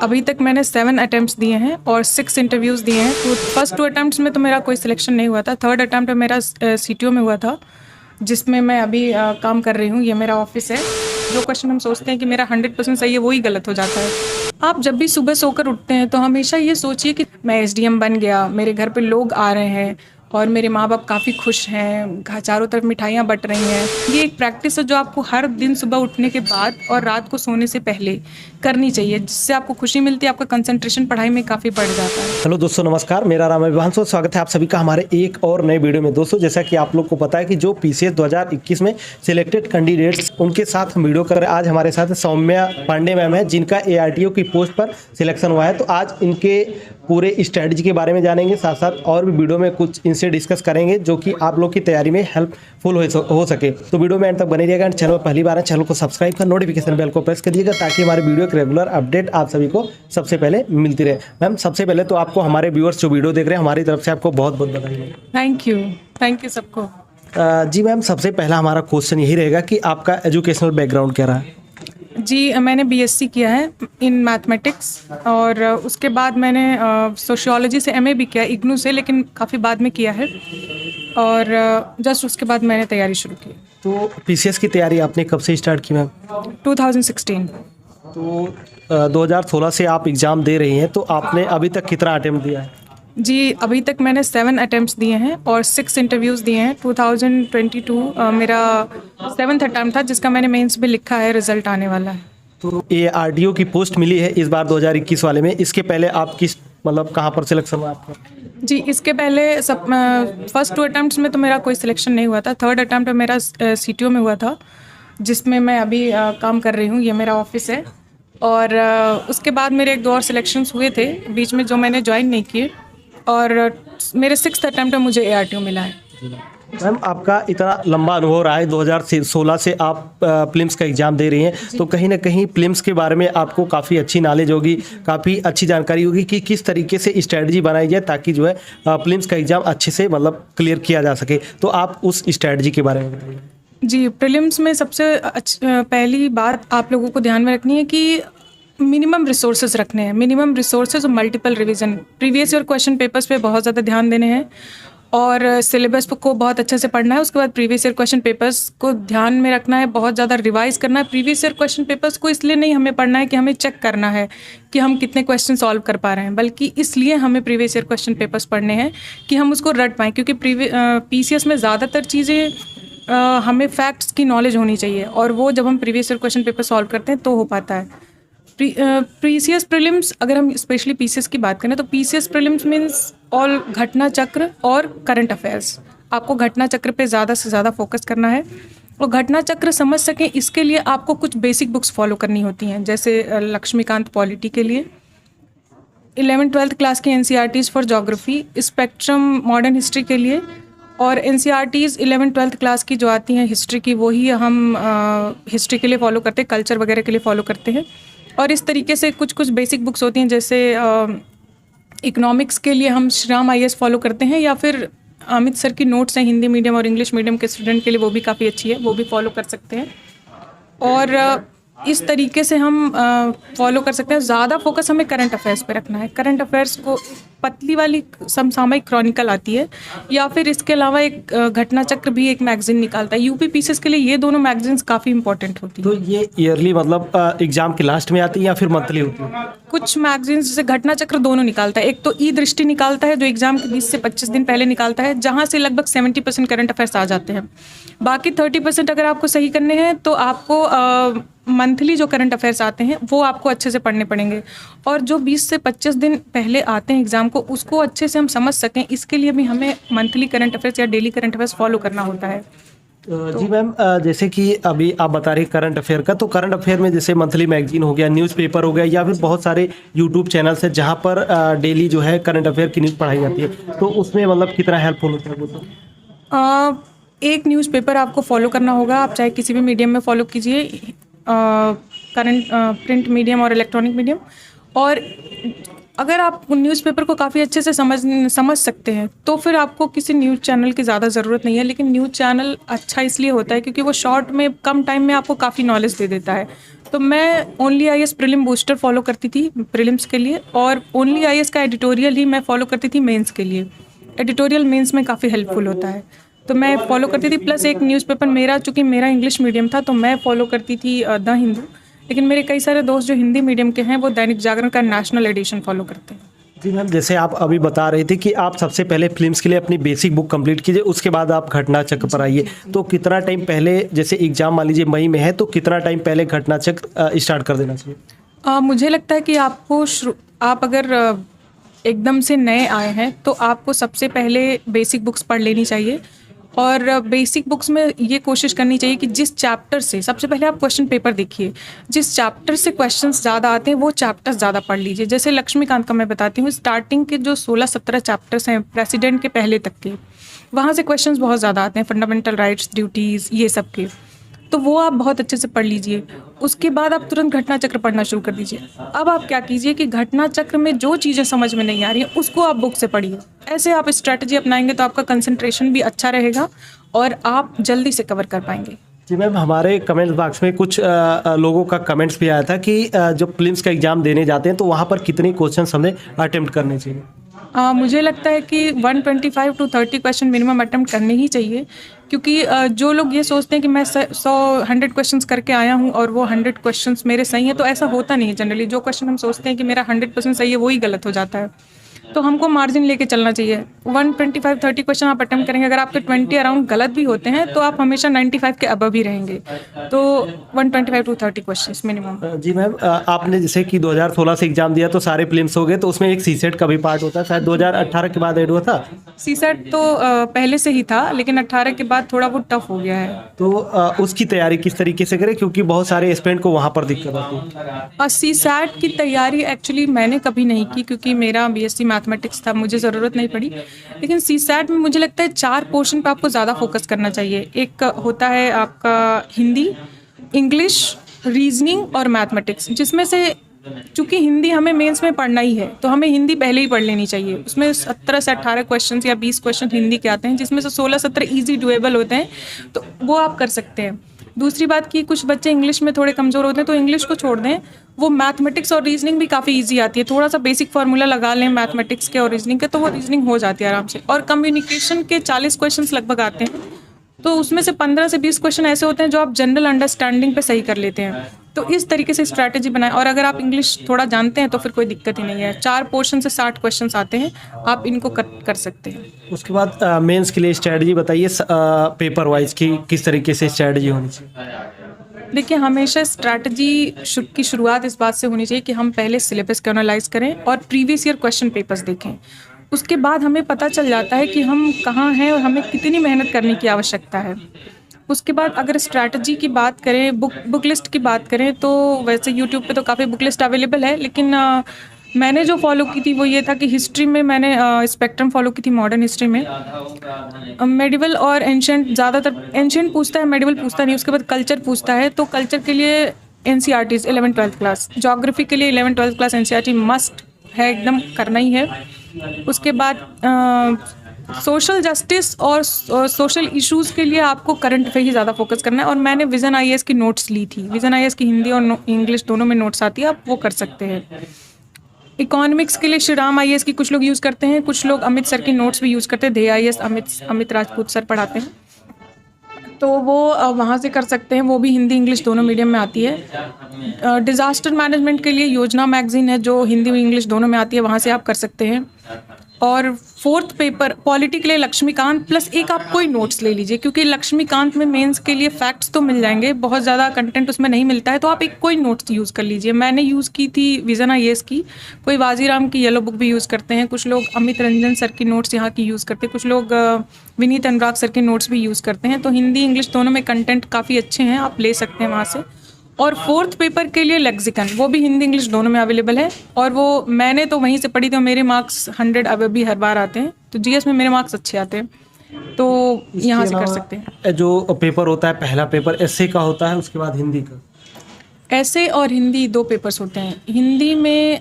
अभी तक मैंने 7 अटेम्प्ट्स दिए हैं और 6 इंटरव्यूज़ दिए हैं। तो फर्स्ट 2 अटेम्प्ट्स में तो मेरा कोई सिलेक्शन नहीं हुआ था। थर्ड अटेम्प्ट में मेरा सीटीओ में हुआ था, जिसमें मैं अभी काम कर रही हूँ। ये मेरा ऑफिस है। जो क्वेश्चन हम सोचते हैं कि मेरा 100% सही है, वही गलत हो जाता है। आप जब भी सुबह सोकर उठते हैं तो हमेशा ये सोचिए कि मैं एसडीएम बन गया, मेरे घर पे लोग आ रहे हैं और मेरे माँ बाप काफ़ी खुश हैं, चारों तरफ मिठाइयाँ बट रही हैं। ये एक प्रैक्टिस है जो आपको हर दिन सुबह उठने के बाद और रात को सोने से पहले करनी चाहिए, जिससे आपको खुशी मिलती है, आपका कंसंट्रेशन पढ़ाई में काफ़ी बढ़ जाता है। हेलो दोस्तों, नमस्कार। मेरा नाम है विभांशु। स्वागत है आप सभी का हमारे एक और नए वीडियो में। दोस्तों, जैसा कि आप लोग को पता है कि जो पीसीएस 2021 में सिलेक्टेड कैंडिडेट्स, उनके साथ हम वीडियो कर रहे हैं। आज हमारे साथ सौम्या पांडे मैम है, जिनका एआरटीओ की पोस्ट पर सिलेक्शन हुआ है। तो आज इनके पूरे स्ट्रेटजी के बारे में जानेंगे, साथ साथ और भी वीडियो में कुछ इनसे डिस्कस करेंगे जो कि आप लोग की तैयारी में हेल्पफुल हो सके। तो वीडियो में एंड तक बने रहिएगा। चैनल पर पहली बार है, चैनल को सब्सक्राइब कर नोटिफिकेशन बेल को प्रेस करिएगा, ताकि हमारे वीडियो के रेगुलर अपडेट आप सभी को सबसे पहले मिलती रहे। मैम, सबसे पहले तो आपको हमारे व्यूअर्स जो वीडियो देख रहे हैं, हमारी तरफ से आपको बहुत बहुत बधाई। थैंक यू सबको। जी मैम, सबसे पहला हमारा क्वेश्चन यही रहेगा कि आपका एजुकेशनल बैकग्राउंड क्या रहा है? जी, मैंने बीएससी किया है इन मैथमेटिक्स और उसके बाद मैंने सोशियोलॉजी से एमए भी किया इग्नू से, लेकिन काफ़ी बाद में किया है। और जस्ट उसके बाद मैंने तैयारी शुरू की। तो पीसीएस की तैयारी आपने कब से स्टार्ट की मैम? 2016। तो 2016 से आप एग्ज़ाम दे रही हैं, तो आपने अभी तक कितना अटेम्प्ट दिया है? जी, अभी तक मैंने 7 अटेम्प्ट्स दिए हैं और 6 इंटरव्यूज़ दिए हैं। 2022 मेरा 7th अटेम्प्ट था, जिसका मैंने मेंस में लिखा है, रिजल्ट आने वाला है। तो एआरटीओ की पोस्ट मिली है इस बार 2021 वाले में। इसके पहले आप किस कहाँ पर सिलेक्शन हुआ आपका? जी, इसके पहले फर्स्ट 2 अटेम्प्ट्स में तो मेरा कोई सिलेक्शन नहीं हुआ था। थर्ड अटेम्प्ट में मेरा सीटीओ में हुआ था, जिसमें मैं अभी काम कर रही हूँ। ये मेरा ऑफिस है। और उसके बाद मेरे 1-2 और सिलेक्शंस हुए थे बीच में, जो मैंने ज्वाइन नहीं किए। और मेरे 6th अटेम्प्ट में मुझे एआरटीओ मिला है। मैम, आपका इतना लंबा अनुभव रहा है, 2016 से आप प्रीलिम्स का एग्ज़ाम दे रही हैं, तो कहीं ना कहीं प्रीलिम्स के बारे में आपको काफ़ी अच्छी नॉलेज होगी, काफ़ी अच्छी जानकारी होगी कि किस तरीके से स्ट्रेटजी बनाई जाए ताकि जो है प्रीलिम्स का एग्ज़ाम अच्छे से क्लियर किया जा सके। तो आप उस स्ट्रेटजी के बारे में बताइए। जी, प्रीलिम्स में सबसे पहली बात आप लोगों को ध्यान में रखनी है कि मिनिमम रिसोर्सेज रखने हैं। मिनिमम रिसोर्सेज और multiple revision, previous year question papers पे बहुत ज़्यादा ध्यान देने हैं और सिलेबस को बहुत अच्छे से पढ़ना है। उसके बाद प्रीवियस ईयर क्वेश्चन पेपर्स को ध्यान में रखना है, बहुत ज़्यादा रिवाइज करना है। प्रीवियस ईयर क्वेश्चन पेपर्स को इसलिए नहीं हमें पढ़ना है कि हमें चेक करना है कि हम कितने क्वेश्चन सॉल्व कर पा रहे हैं, बल्कि इसलिए हमें प्रीवियस ईयर क्वेश्चन पेपर्स पढ़ने हैं कि हम उसको रट पाएँ। क्योंकि पीसीएस में ज़्यादातर चीज़ें हमें फैक्ट्स की नॉलेज होनी चाहिए, और वो जब हम previous year question paper solve करते हैं तो हो पाता है। पीसीएस प्रीलिम्स, अगर हम स्पेशली पीसीएस की बात करें तो पीसीएस प्रीलिम्स मीन्स ऑल घटना चक्र और करंट अफेयर्स। आपको घटना चक्र पे ज़्यादा से ज़्यादा फोकस करना है, और घटना चक्र समझ सकें इसके लिए आपको कुछ बेसिक बुक्स फॉलो करनी होती हैं। जैसे लक्ष्मीकांत पॉलिटी के लिए, 11th-12th क्लास की NCERTs for geography, spectrum modern history के लिए, और एनसीईआरटीज़ 11th-12th क्लास की जो आती हैं हिस्ट्री की, वही हम हिस्ट्री के लिए फॉलो करते हैं, कल्चर वगैरह के लिए फॉलो करते हैं। और इस तरीके से कुछ कुछ बेसिक बुक्स होती हैं, जैसे इकोनॉमिक्स के लिए हम श्रीराम आईएएस फॉलो करते हैं, या फिर अमित सर की नोट्स हैं हिंदी मीडियम और इंग्लिश मीडियम के स्टूडेंट के लिए, वो भी काफ़ी अच्छी है, वो भी फॉलो कर सकते हैं। और इस तरीके से हम फॉलो कर सकते हैं। ज़्यादा फोकस हमें करंट अफेयर्स पे रखना है। करंट अफेयर्स को पतली वाली समसामयिक क्रॉनिकल आती है, या फिर इसके अलावा एक घटना चक्र भी एक मैगजीन निकालता है यूपी पीसीएस के लिए। ये दोनों मैगजीन्स काफ़ी इंपॉर्टेंट होती हैं। तो ये ईयरली एग्ज़ाम के लास्ट में आती है या फिर मंथली होती है? कुछ मैगजीन्स जैसे घटना चक्र दोनों निकालता है। एक तो ई दृष्टि निकालता है, जो एग्जाम के 20 से 25 दिन पहले निकालता है, जहाँ से लगभग 70% करंट अफेयर्स आ जाते हैं। बाकी 30% अगर आपको सही करने हैं तो आपको मंथली जो करंट अफेयर्स आते हैं वो आपको अच्छे से पढ़ने पड़ेंगे, और जो 20 से 25 दिन पहले आते हैं एग्जाम को, उसको अच्छे से हम समझ सकें, इसके लिए भी हमें मंथली करंट अफेयर्स या डेली करंट अफेयर्स फॉलो करना होता है। जी मैम, जैसे कि अभी आप बता रहे करंट अफेयर का, तो करंट अफेयर में जैसे मंथली मैगजीन हो गया, न्यूज़पेपर हो गया, या फिर बहुत सारे यूट्यूब चैनल्स हैं जहाँ पर डेली जो है करंट अफेयर की न्यूज़ पढ़ाई जाती है, तो उसमें कितना हेल्पफुल होता है वो सब? एक न्यूज़पेपर आपको फॉलो करना होगा, आप चाहे किसी भी मीडियम में फॉलो कीजिए, करंट प्रिंट मीडियम और इलेक्ट्रॉनिक मीडियम। और अगर आप न्यूज़पेपर को काफ़ी अच्छे से समझ सकते हैं तो फिर आपको किसी न्यूज़ चैनल की ज़्यादा ज़रूरत नहीं है। लेकिन न्यूज़ चैनल अच्छा इसलिए होता है क्योंकि वो शॉर्ट में कम टाइम में आपको काफ़ी नॉलेज दे देता है। तो मैं only IAS prelim booster follow करती थी प्रीलिम्स के लिए, और ओनली आईएएस का एडिटोरियल ही मैं फॉलो करती थी मेंस के लिए। एडिटोरियल मेंस में काफ़ी हेल्पफुल होता है, तो मैं फॉलो करती थी। प्लस एक न्यूज़पेपर मेरा, चूँकि मेरा इंग्लिश मीडियम था, तो मैं फॉलो करती थी द हिंदू। लेकिन मेरे कई सारे दोस्त जो हिंदी मीडियम के हैं वो दैनिक जागरण का नेशनल एडिशन फॉलो करते हैं। जी मैम, जैसे आप अभी बता रहे थे कि आप सबसे पहले फिल्म्स के लिए अपनी बेसिक बुक कंप्लीट कीजिए, उसके बाद आप घटना चक्र पर आइए। तो कितना टाइम पहले, जैसे एग्जाम मान लीजिए मई में है, तो कितना टाइम पहले घटना चक्र स्टार्ट कर देना चाहिए? मुझे लगता है कि आप अगर एकदम से नए आए हैं तो आपको सबसे पहले बेसिक बुक्स पढ़ लेनी चाहिए। और बेसिक बुक्स में ये कोशिश करनी चाहिए कि जिस चैप्टर से, सबसे पहले आप क्वेश्चन पेपर देखिए, जिस चैप्टर से क्वेश्चंस ज़्यादा आते हैं वो चैप्टर्स ज़्यादा पढ़ लीजिए। जैसे लक्ष्मीकांत का मैं बताती हूँ, स्टार्टिंग के जो 16-17 चैप्टर्स हैं प्रेसिडेंट के पहले तक के, वहाँ से क्वेश्चंस बहुत ज़्यादा आते हैं, फंडामेंटल राइट्स, ड्यूटीज़, ये सब के। तो वो आप बहुत अच्छे से पढ़ लीजिए। उसके बाद आप तुरंत घटना चक्र पढ़ना शुरू कर दीजिए। अब आप क्या कीजिए कि घटना चक्र में जो चीज़ें समझ में नहीं आ रही हैं उसको आप बुक से पढ़िए। ऐसे आप स्ट्रैटेजी अपनाएंगे तो आपका कंसंट्रेशन भी अच्छा रहेगा और आप जल्दी से कवर कर पाएंगे। जी मैम, हमारे कमेंट्स बॉक्स में कुछ लोगों का कमेंट्स भी आया था कि जो प्रीलिम्स का एग्ज़ाम देने जाते हैं तो वहाँ पर कितने क्वेश्चन हमें अटेम्प्ट करने चाहिए? मुझे लगता है कि 125 to 30 क्वेश्चन मिनिमम अटेम्प्ट करने ही चाहिए, क्योंकि जो लोग ये सोचते हैं कि मैं 100 क्वेश्चंस करके आया हूँ और वो 100 क्वेश्चंस मेरे सही हैं, तो ऐसा होता नहीं है। जनरली जो क्वेश्चन हम सोचते हैं कि मेरा 100% सही है वही गलत हो जाता है। तो हमको मार्जिन लेके चलना चाहिए। 125-30 क्वेश्चन आप अटेम्प्ट करेंगे, अगर आपके 20 अराउंड गलत भी होते हैं तो आप हमेशा 95 के अबव ही रहेंगे। तो 125 to 30 क्वेश्चन मिनिमम। जी मैम, आपने जैसे कि 2016 से एग्ज़ाम दिया तो सारे प्रीलिम्स हो गए, तो उसमें एक सीसेट का भी पार्ट होता है, शायद 2018 के बाद ऐड हुआ था? सीसेट तो पहले से ही था, लेकिन 18 के बाद थोड़ा वो टफ हो गया है। तो उसकी तैयारी किस तरीके से करें, क्योंकि बहुत सारे एस्पिरेंट को वहाँ पर दिक्कत आती है? सीसैट की तैयारी एक्चुअली मैंने कभी नहीं की, क्योंकि मेरा बीएससी मैथमेटिक्स था, मुझे ज़रूरत नहीं पड़ी। लेकिन सीसैट में मुझे लगता है 4 पोर्शन पे आपको ज़्यादा फोकस करना चाहिए। एक होता है आपका हिंदी, इंग्लिश, रीजनिंग और मैथमेटिक्स, जिसमें से चूँकि हिंदी हमें मेंस में पढ़ना ही है तो हमें हिंदी पहले ही पढ़ लेनी चाहिए। उसमें 17 से 18 क्वेश्चन या 20 क्वेश्चन हिंदी के आते हैं, जिसमें से 16-17 ईजी डुएबल होते हैं, तो वो आप कर सकते हैं। दूसरी बात कि कुछ बच्चे इंग्लिश में थोड़े कमज़ोर होते हैं तो इंग्लिश को छोड़ दें, वो मैथमेटिक्स और रीजनिंग भी काफ़ी इजी आती है। थोड़ा सा बेसिक फार्मूला लगा लें मैथमेटिक्स के और रीजनिंग के, तो वो रीजनिंग हो जाती है आराम से। और कम्युनिकेशन के 40 क्वेश्चन लगभग आते हैं, तो उसमें से 15 से 20 क्वेश्चन ऐसे होते हैं जो आप जनरल अंडरस्टैंडिंग पे सही कर लेते हैं। तो इस तरीके से स्ट्रैटेजी बनाएं, और अगर आप इंग्लिश थोड़ा जानते हैं तो फिर कोई दिक्कत ही नहीं है। 4 पोर्शन से 60 क्वेश्चंस आते हैं, आप इनको कर सकते हैं। उसके बाद मेंस के लिए स्ट्रैटेजी बताइए, पेपर वाइज की किस तरीके से स्ट्रैटेजी होनी चाहिए? देखिए, हमेशा स्ट्रैटेजी की शुरुआत इस बात से होनी चाहिए कि हम पहले सिलेबस को एनालाइज करें और प्रीवियस ईयर क्वेश्चन पेपर्स देखें। उसके बाद हमें पता चल जाता है कि हम कहाँ हैं और हमें कितनी मेहनत करने की आवश्यकता है। उसके बाद अगर स्ट्रैटेजी की बात करें, बुक लिस्ट की बात करें, तो वैसे यूट्यूब पे तो काफ़ी बुक लिस्ट अवेलेबल है, लेकिन मैंने जो फॉलो की थी वो ये था कि हिस्ट्री में मैंने स्पेक्ट्रम फॉलो की थी, मॉडर्न हिस्ट्री में। मेडिवल और एंशिएंट, ज़्यादातर एंशिएंट पूछता है, मेडिवल पूछता नहीं। उसके बाद कल्चर पूछता है, तो कल्चर के लिए NCERTs 11th-12th क्लास, जोग्राफी के लिए 11th-12th क्लास NCERT मस्ट है, एकदम करना ही है। उसके बाद सोशल जस्टिस और सोशल इश्यूज़ के लिए आपको करंट पे ही ज़्यादा फोकस करना है। और मैंने विज़न IAS की नोट्स ली थी, विज़न IAS की हिंदी और इंग्लिश दोनों में नोट्स आती है, आप वो कर सकते हैं। इकोनॉमिक्स के लिए श्रीराम IAS की कुछ लोग यूज़ करते हैं, कुछ लोग अमित सर की नोट्स भी यूज़ करते हैं। ध्येय IAS अमित राजपूत सर पढ़ाते हैं, तो वो वहाँ से कर सकते हैं। वो भी हिंदी इंग्लिश दोनों मीडियम में आती है। डिज़ास्टर मैनेजमेंट के लिए योजना मैगज़ीन है जो हिंदी और इंग्लिश दोनों में आती है, वहाँ से आप कर सकते हैं। और 4th पेपर पॉलिटी के लिए लक्ष्मीकांत प्लस एक आप कोई नोट्स ले लीजिए, क्योंकि लक्ष्मीकांत में मेंस के लिए फैक्ट्स तो मिल जाएंगे, बहुत ज़्यादा कंटेंट उसमें नहीं मिलता है, तो आप एक कोई नोट्स यूज़ कर लीजिए। मैंने यूज़ की थी विज़न IAS की, कोई वाजीराम की येलो बुक भी यूज़ करते हैं, कुछ लोग अमित रंजन सर की नोट्स यहाँ की यूज़ करते हैं, कुछ लोग विनीत अनुराग सर के नोट्स भी यूज़ करते हैं। तो हिंदी इंग्लिश दोनों में कंटेंट काफ़ी अच्छे हैं, आप ले सकते हैं वहाँ से। और 4th पेपर के लिए लेक्सिकन, वो भी हिंदी इंग्लिश दोनों में अवेलेबल है, और वो मैंने तो वहीं से पढ़ी थी और मेरे मार्क्स 100 अब भी हर बार आते हैं, तो GS में मेरे मार्क्स अच्छे आते हैं, तो यहाँ से कर सकते हैं। जो पेपर होता है, पहला पेपर एसे का होता है, उसके बाद हिंदी का। ऐसे और हिंदी 2 पेपर्स होते हैं। हिंदी में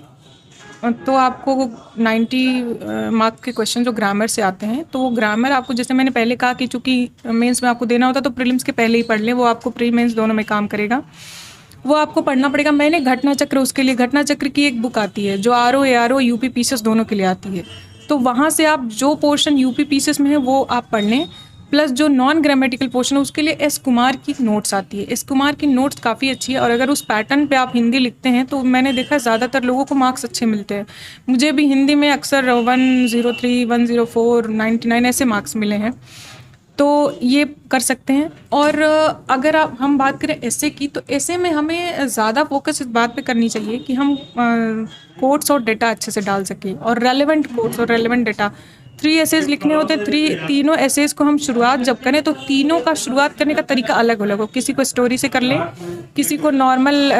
तो आपको 90 मार्क के क्वेश्चन जो ग्रामर से आते हैं, तो वो ग्रामर आपको, जैसे मैंने पहले कहा कि चूँकि मेंस में आपको देना होता है तो प्रीलिम्स के पहले ही पढ़ लें, वो आपको प्री मेंस दोनों में काम करेगा। वो आपको पढ़ना पड़ेगा। मैंने घटना चक्र, उसके लिए घटना चक्र की एक बुक आती है जो आरओ एआरओ यूपी पीसीएस दोनों के लिए आती है, तो वहाँ से आप जो पोर्शन यूपी पीसीएस में है वो आप पढ़ लें, प्लस जो नॉन ग्रामेटिकल पोर्शन है उसके लिए एस कुमार की नोट्स आती है। एस कुमार की नोट्स काफ़ी अच्छी है, और अगर उस पैटर्न पे आप हिंदी लिखते हैं तो मैंने देखा ज़्यादातर लोगों को मार्क्स अच्छे मिलते हैं। मुझे भी हिंदी में अक्सर 103, 104, 99 ऐसे मार्क्स मिले हैं, तो ये कर सकते हैं। और अगर हम बात करें ऐसे की, तो ऐसे में हमें ज़्यादा फोकस इस बात पे करनी चाहिए कि हम कोट्स और डेटा अच्छे से डाल सकें, और रेलेवेंट कोट्स और रेलेवेंट डेटा। 3 एसेज लिखने होते हैं, तीनों एसेज को हम शुरुआत जब करें तो तीनों का शुरुआत करने का तरीका अलग अलग हो। किसी को स्टोरी से कर ले, किसी को नॉर्मल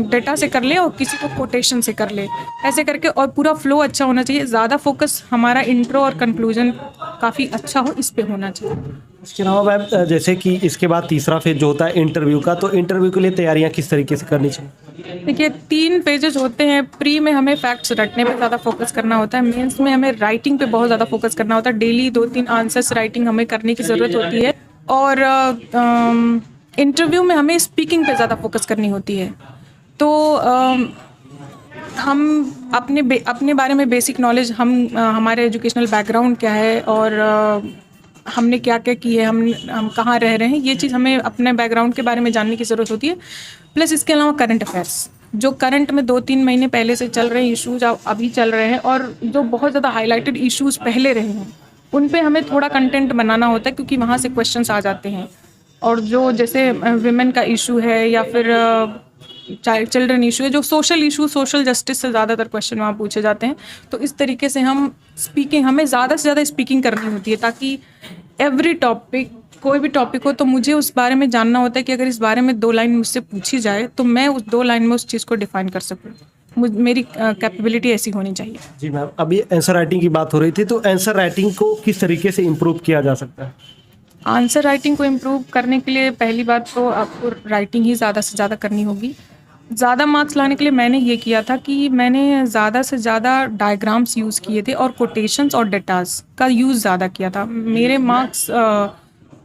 डेटा से कर ले, और किसी को कोटेशन से कर ले, ऐसे करके, और पूरा फ्लो अच्छा होना चाहिए। ज़्यादा फोकस हमारा इंट्रो और कंक्लूजन काफ़ी अच्छा हो, इस पे होना चाहिए। इसके अलावा मैम, जैसे कि इसके बाद तीसरा फेज जो होता है इंटरव्यू का, तो इंटरव्यू के लिए तैयारियां किस तरीके से करनी चाहिए? देखिए, 3 पेजेस होते हैं। प्री में हमें फैक्ट्स रटने पे ज़्यादा फोकस करना होता है, मेंस में हमें राइटिंग पे बहुत ज़्यादा फोकस करना होता है। डेली 2-3 आंसर्स राइटिंग हमें करने की ज़रूरत होती है, और इंटरव्यू में हमें स्पीकिंग पे ज़्यादा फोकस करनी होती है। तो हम अपने बारे में बेसिक नॉलेज, हमारे एजुकेशनल बैकग्राउंड क्या है, और हमने क्या क्या की है, हम कहाँ रह रहे हैं, ये चीज़ हमें अपने बैकग्राउंड के बारे में जानने की ज़रूरत होती है। प्लस इसके अलावा करंट अफेयर्स, जो करंट में 2-3 महीने पहले से चल रहे इश्यूज अभी चल रहे हैं, और जो बहुत ज़्यादा हाईलाइटेड इश्यूज पहले रहे हैं, उन पे हमें थोड़ा कंटेंट बनाना होता है, क्योंकि वहाँ से क्वेश्चंस आ जाते हैं। और जो जैसे विमेन का इशू है, या फिर चिल्ड्रन इशू है, जो सोशल इशू, सोशल जस्टिस से ज़्यादातर क्वेश्चन वहाँ पूछे जाते हैं। तो इस तरीके से हमें ज़्यादा से ज़्यादा स्पीकिंग करनी होती है, ताकि एवरी टॉपिक, कोई भी टॉपिक हो तो मुझे उस बारे में जानना होता है कि अगर इस बारे में 2 लाइन मुझसे पूछी जाए तो मैं उस 2 लाइन में उस चीज़ को डिफाइन कर सकूँ। मेरी कैपेबिलिटी ऐसी होनी चाहिए। जी मैम, अभी आंसर राइटिंग की बात हो रही थी, तो आंसर राइटिंग को किस तरीके से इम्प्रूव किया जा सकता है? आंसर राइटिंग को इम्प्रूव करने के लिए पहली बात तो आपको राइटिंग ही ज़्यादा से ज़्यादा करनी होगी। ज़्यादा मार्क्स लाने के लिए मैंने ये किया था कि मैंने ज़्यादा से ज़्यादा डायग्राम्स यूज़ किए थे, और कोटेशंस और डेटास का यूज़ ज़्यादा किया था। मेरे मार्क्स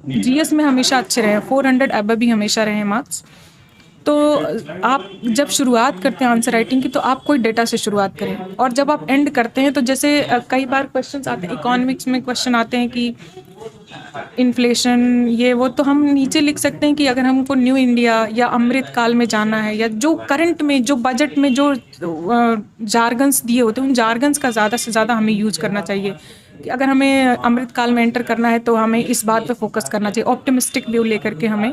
जीएस में हमेशा अच्छे रहे, 400 अबव ही हमेशा रहे मार्क्स। तो आप जब शुरुआत करते हैं आंसर राइटिंग की, तो आप कोई डेटा से शुरुआत करें, और जब आप एंड करते हैं तो जैसे कई बार क्वेश्चंस आते हैं, इकोनॉमिक्स में क्वेश्चन आते हैं कि इन्फ्लेशन ये वो, तो हम नीचे लिख सकते हैं कि अगर हमको न्यू इंडिया या अमृत काल में जाना है, या जो करंट में, जो बजट में जो जार्गन्स दिए होते हैं, उन जार्गन्स का ज़्यादा से ज़्यादा हमें यूज़ करना चाहिए। कि अगर हमें अमृत काल में एंटर करना है तो हमें इस बात पे फोकस करना चाहिए, ऑप्टिमिस्टिक व्यू लेकर के हमें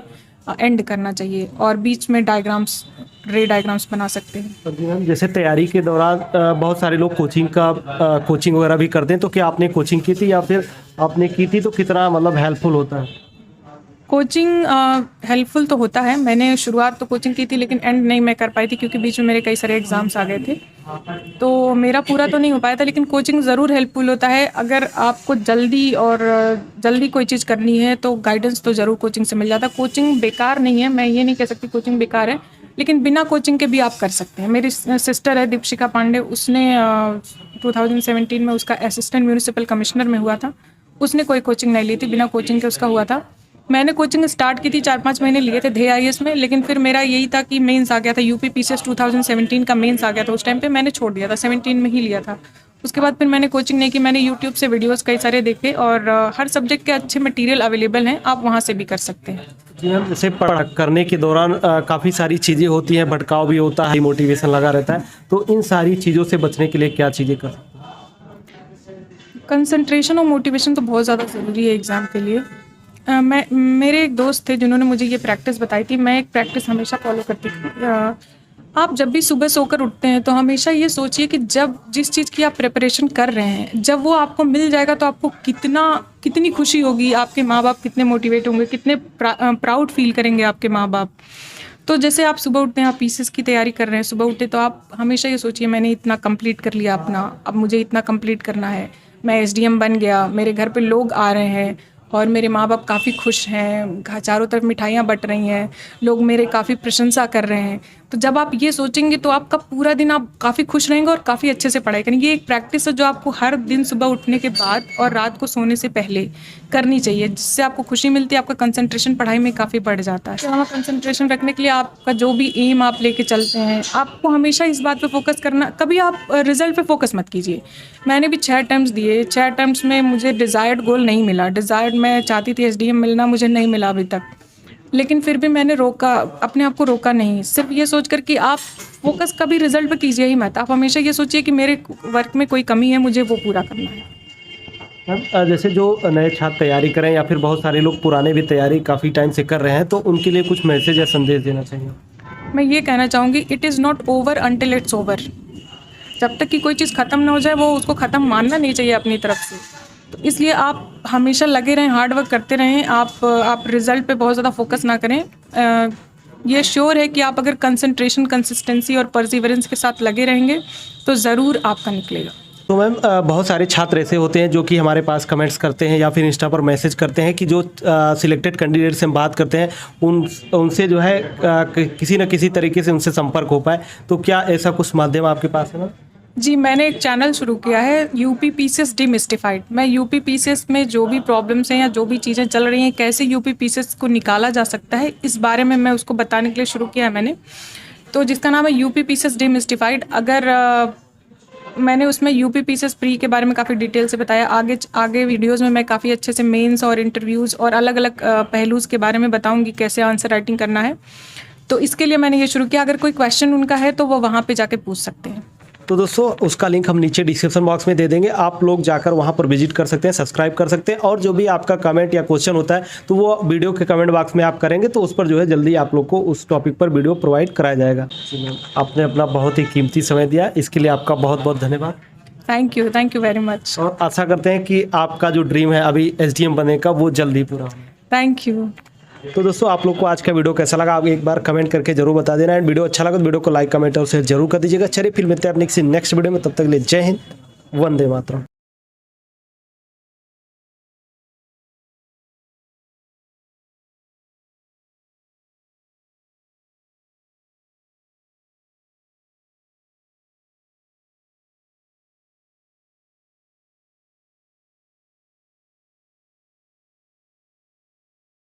एंड करना चाहिए, और बीच में डायग्राम्स, रे डायग्राम्स बना सकते हैं। तो जी मैम, जैसे तैयारी के दौरान बहुत सारे लोग कोचिंग वगैरह भी करते हैं, तो क्या आपने कोचिंग की थी, या फिर आपने की थी तो कितना मतलब हेल्पफुल होता है? कोचिंग हेल्पफुल तो होता है। मैंने शुरुआत तो कोचिंग की थी, लेकिन एंड नहीं मैं कर पाई थी, क्योंकि बीच में मेरे कई सारे एग्ज़ाम्स आ गए थे, तो मेरा पूरा तो नहीं हो पाया था। लेकिन कोचिंग ज़रूर हेल्पफुल होता है। अगर आपको जल्दी कोई चीज़ करनी है तो गाइडेंस तो ज़रूर कोचिंग से मिल जाता है। कोचिंग बेकार नहीं है, मैं ये नहीं कह सकती कोचिंग बेकार है, लेकिन बिना कोचिंग के भी आप कर सकते हैं। मेरी सिस्टर है दीपशिका पांडे, उसने 2017 में उसका असिस्टेंट म्यूनिसिपल कमिश्नर में हुआ था। उसने कोई कोचिंग नहीं ली थी, बिना कोचिंग के उसका हुआ था। मैंने कोचिंग स्टार्ट की थी, 4-5 महीने लिए थे ध्येय आईएएस में, लेकिन फिर मेरा यही था कि मेंस आ गया था, यूपी पीसीएस 2017 का मेंस आ गया था, उस टाइम पे मैंने छोड़ दिया था, 17 में ही लिया था। उसके बाद फिर मैंने कोचिंग नहीं की। मैंने यूट्यूब से वीडियोस कई सारे देखे, और हर सब्जेक्ट के अच्छे मटेरियल अवेलेबल हैं, आप वहाँ से भी कर सकते हैं। जी मैम, जैसे करने के दौरान काफ़ी सारी चीज़ें होती हैं, भटकाव भी होता है, मोटिवेशन लगा रहता है, तो इन सारी चीज़ों से बचने के लिए क्या चीज़ें कर सकते हैं? कंसंट्रेशन और मोटिवेशन तो बहुत ज़्यादा ज़रूरी है एग्ज़ाम के लिए। मेरे एक दोस्त थे जिन्होंने मुझे ये प्रैक्टिस बताई थी। मैं एक प्रैक्टिस हमेशा फॉलो करती थी। आप जब भी सुबह सोकर उठते हैं तो हमेशा ये सोचिए कि जब जिस चीज़ की आप प्रिपरेशन कर रहे हैं, जब वो आपको मिल जाएगा तो आपको कितनी खुशी होगी, आपके माँ बाप कितने मोटिवेट होंगे, कितने प्राउड फील करेंगे आपके माँ बाप। तो जैसे आप सुबह उठते हैं, आप पीसीएस की तैयारी कर रहे हैं, सुबह उठते तो आप हमेशा ये सोचिए मैंने इतना कंप्लीट कर लिया अपना, अब मुझे इतना कंप्लीट करना है, मैं एसडीएम बन गया, मेरे घर पे लोग आ रहे हैं, और मेरे माँ बाप काफ़ी खुश हैं, चारों तरफ मिठाइयाँ बँट रही हैं, लोग मेरे काफ़ी प्रशंसा कर रहे हैं। तो जब आप ये सोचेंगे तो आपका पूरा दिन आप काफ़ी खुश रहेंगे और काफ़ी अच्छे से पढ़ाई करेंगे। ये एक प्रैक्टिस है जो आपको हर दिन सुबह उठने के बाद और रात को सोने से पहले करनी चाहिए, जिससे आपको खुशी मिलती है, आपका कंसंट्रेशन पढ़ाई में काफ़ी बढ़ जाता है। तो कंसंट्रेशन रखने के लिए आपका जो भी एम आप लेके चलते हैं, आपको हमेशा इस बात पे फोकस करना, कभी आप रिजल्ट पे फोकस मत कीजिए। मैंने भी 6 अटेम्प्ट्स दिए, 6 अटेम्प्ट्स में मुझे डिज़ायर्ड गोल नहीं मिला। डिज़ायर्ड मैं चाहती थी एसडीएम मिलना, मुझे नहीं मिला अभी तक। लेकिन फिर भी मैंने रोका, अपने आप को रोका नहीं। सिर्फ ये सोचकर कि आप फोकस कभी रिजल्ट पे कीजिए ही मत। आप हमेशा ये सोचिए कि मेरे वर्क में कोई कमी है, मुझे वो पूरा करना है। मैम जैसे जो नए छात्र तैयारी करें या फिर बहुत सारे लोग पुराने भी तैयारी काफ़ी टाइम से कर रहे हैं, तो उनके लिए कुछ मैसेज या संदेश देना चाहिए? मैं ये कहना चाहूँगी, it is not over until it's over. जब तक कि कोई चीज़ ख़त्म ना हो जाए, वो उसको ख़त्म मानना नहीं चाहिए अपनी तरफ से। तो इसलिए आप हमेशा लगे रहें, हार्ड वर्क करते रहें। आप रिज़ल्ट पे बहुत ज़्यादा फोकस ना करें। ये श्योर है कि आप अगर कंसंट्रेशन, कंसिस्टेंसी और परसिवरेंस के साथ लगे रहेंगे तो ज़रूर आपका निकलेगा। तो मैम बहुत सारे छात्र ऐसे होते हैं जो कि हमारे पास कमेंट्स करते हैं या फिर इंस्टा पर मैसेज करते हैं कि जो सिलेक्टेड कैंडिडेट से हम बात करते हैं उनसे जो है किसी न किसी तरीके से उनसे संपर्क हो पाए, तो क्या ऐसा कुछ माध्यम आपके पास है मैम? जी, मैंने एक चैनल शुरू किया है, यूपी पीसीएस डिमिस्टिफाइड। मैं यूपी पीसीएस में जो भी प्रॉब्लम्स हैं या जो भी चीज़ें चल रही हैं, कैसे यूपी पीसीएस को निकाला जा सकता है, इस बारे में मैं उसको बताने के लिए शुरू किया है मैंने। तो जिसका नाम है यूपी पीसीएस डिमिस्टिफाइड। अगर मैंने उसमें यूपी पीसीएस प्री के बारे में काफ़ी डिटेल से बताया। आगे वीडियोज़ में मैं काफ़ी अच्छे से मेंस और इंटरव्यूज़ और अलग अलग पहलूज़ के बारे में बताऊँगी, कैसे आंसर राइटिंग करना है। तो इसके लिए मैंने ये शुरू किया। अगर कोई क्वेश्चन उनका है तो वो वहाँ पे जाके पूछ सकते हैं। तो दोस्तों उसका लिंक हम नीचे डिस्क्रिप्शन बॉक्स में दे देंगे, आप लोग जाकर वहां पर विजिट कर सकते हैं, सब्सक्राइब कर सकते हैं, और जो भी आपका कमेंट या क्वेश्चन होता है तो वो वीडियो के कमेंट बॉक्स में आप करेंगे तो उस पर जो है जल्दी आप लोग को उस टॉपिक पर वीडियो प्रोवाइड कराया जाएगा। आपने अपना बहुत ही कीमती समय दिया, इसके लिए आपका बहुत बहुत धन्यवाद। Thank you very much. और आशा करते हैं कि आपका जो ड्रीम है अभी एसडीएम बनने का वो जल्दी पूरा हो। Thank you. तो दोस्तों आप लोग को आज का वीडियो कैसा लगा आप एक बार कमेंट करके जरूर बता देना, एंड वीडियो अच्छा लगा तो वीडियो को लाइक, कमेंट और शेयर जरूर कर दीजिएगा। चलिए फिर मिलते हैं अपने किसी नेक्स्ट वीडियो में, तब तक के लिए जय हिंद, वंदे मातरम।